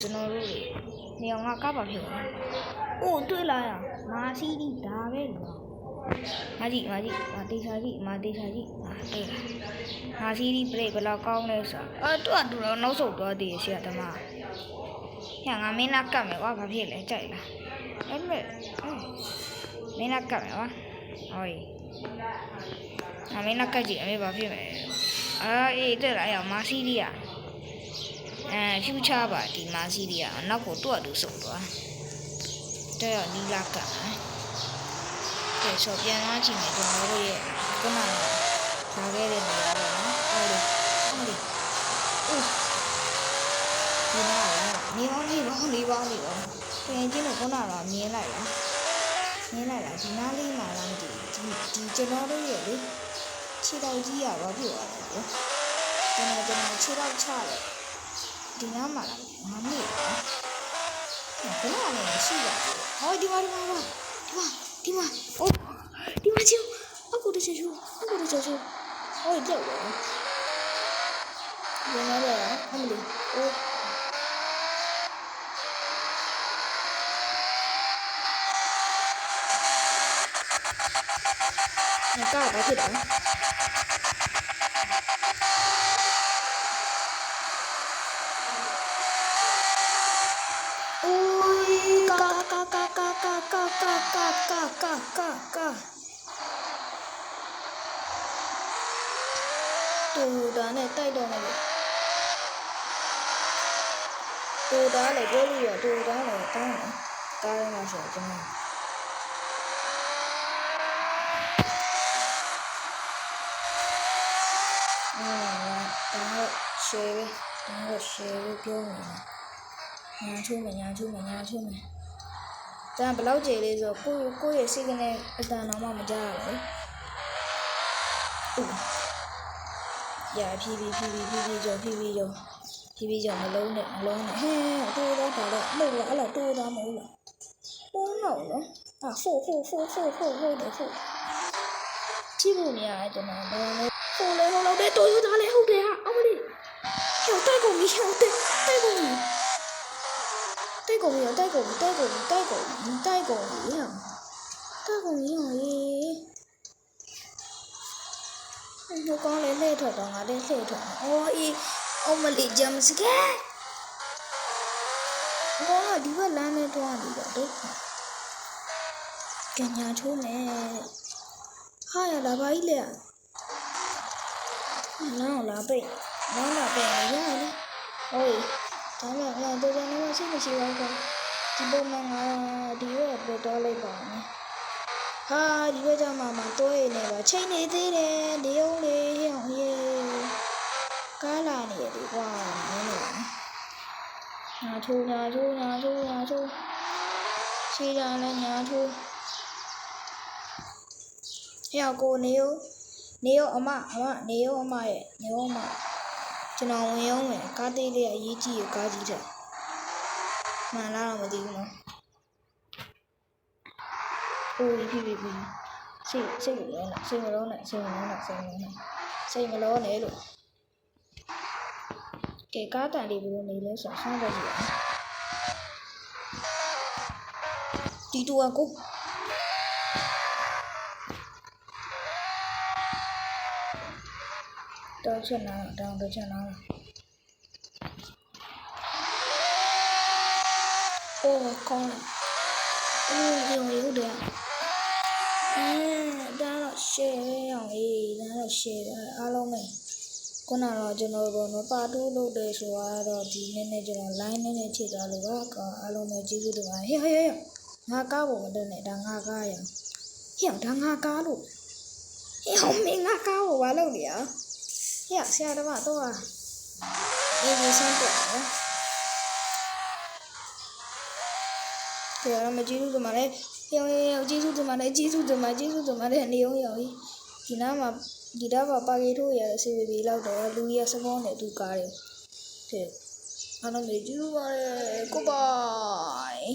ကျွန်တော်တို့နေအောင်ကဘာဖြစ်လဲ။အိုးတွေ့လာရမာစီးဒီဒါပဲလို့။မာကြီးတေချာကြီးတေးမာစီးဒီပရိတ်ဘယ်လောက်ကောင်းလဲဆိုတာတူတော့နောက်ဆုတ်သွားသေးရဲ့ဆရာသမား။ဟဲ့ငါမင်းနာကတ်မယ်ကွာဘာဖြစ်လဲကြိုက်လား။အဲ့မဲ့မင်းနာကတ်မယ်ကွာ။ဟောကြီးငါမင်းနာကတ်ကြည့်အမေဘာဖြစ်မယ်။အေးတွေ့လာရမာစီးဒီဖြူချပါဒီမာစီရီကနောက်ကိုတွတ်တူစုံသွားတဲ့တော့နီလာကကဲဆိုပြန်သွားကြည့်မယ်ကျွန်တော်တို့ရဲ့ခုနကလာခဲ့တဲ့နေရာပေါ့နော်ဟုတ်လေဦးဒီနေပါပြင်ချင်းတော့ခုနကတော့မြင်လိုက်တာဒီနားလေးမှာလားမသိဘူးဒီကျွန်တော်တို့ရဲ့လေခြေထောက်ကြီးကဘာဖြစ်သွားလဲကျွန်တော်ခြေထောက်ချတယ်ဒီနားမှာလားမမေ့ဘူးဘယ်လိုလဲရှိပါ့ဟောဒီမှာအိုးဒီမှာချူအခုတချူဟိုကြောက်တယ်ဘယ်နဲ့လဲအမလီအိုးငါကဘာဖြစ်လဲတူတာနဲ့တိုက်တော့မယ်တူတာလည်းပြောလို့ရတူတာလည်းတောင်းတယ်ကားရမှာဆိုကျွန်တော်ရှယ်ပြောနေညာချိုးမယ်တန်ဘလောက်ကျေလေးဆိုကိုယ့်ရဲ့စိတ်ကနေအတန်တော့မှမကြားရဘူးရဖြီးကြောင်မလုံးနဲ့ဟဲတိုးတော့ပါတော့မဟုတ်လားအဲ့လိုတိုးသားမဟုတ်လားတိုးတော့နော်ဖိုးတယ်ဖိုးကြည့်လို့မရကျွန်တော်ဘာလဲဖိုးလဲဟုတ်တယ်တိုးရသားလဲဟုတ်တယ်ဟာအမလေးဟိုတိုက်ကုန်ပြီဟိုတိုက်ကုန်ပြီဟောဟိုကောင်းလေးလှည့်ထွက်တော့ငါလည်းလှည့်ထွက်အော်မလေးဂျမ်စကဲဘောဒီဘက်လမ်းနဲ့တွားနေတော့ဒုက္ခကညာချိုးမယ်ဟာရလာပါကြီးလေလာပိတ်ရတယ်ဟိုဒါမှငါတို့ကနေမရှိပါဘူးဒီပုံမှန်ငါဒီရက်ပဲတော့လိုက်ပါမယ်ဟာဒီဘက်ကျမှတွဲနေပါချိန်နေသေးတယ်နေုံလေးဟောရေကားလာနေတယ်ကွာမင်းတို့ညာချိုးရှိတာလည်းညာချိုးဟဲ့ကိုနေရောအမရဲ့ကျွန်တော်ဝင်ရုံးမယ်ကားသေးလေးအရေးကြီးရကားကြီးတဲ့မှန်လားတော့မသိဘူးနော်အိုးဖြည်းစိတ်မလုံးနဲ့လို့ကဲကားတန်လေးဘယ်လိုနေလဲဆိုဆောင်းတော့ကြည့်ဒီတူကိုတော့ချက်နာတောင်းတော့ချက်နာအိုးကောင်းဒီလိုတယ်ဒါတော့ရှယ်အောင်အားလုံးပဲခုနကတော့ကျွန်တော်တို့မပါတူးလို့တယ်ဆိုတော့ဒီနေ့ကျွန်တော် line နဲ့ချိန်သွားလို့ပါအားလုံးပဲကျေးဇူးတင်ပါတယ်ဟေးငါကားဖို့မတက်နဲ့ဒါငါကားရဒါငါကားလို့မင်းငါကားဖို့ဘာလုပ်နေရဆရာတော်ကတော့အေးဒီစမ်းတော့ဆရာမကျေးဇူးတင်ပါတယ်ကျေးဇူးတင်ပါတယ်နေအောင်ဒီနားမှာဒီတော့ပါကေထိုးရဆေးဘေဘီလောက်တော့လူကြီးစပေါင်းနဲ့အတူကားတယ်တဲ့အားလုံးကျေးဇူးပါတယ် goodbye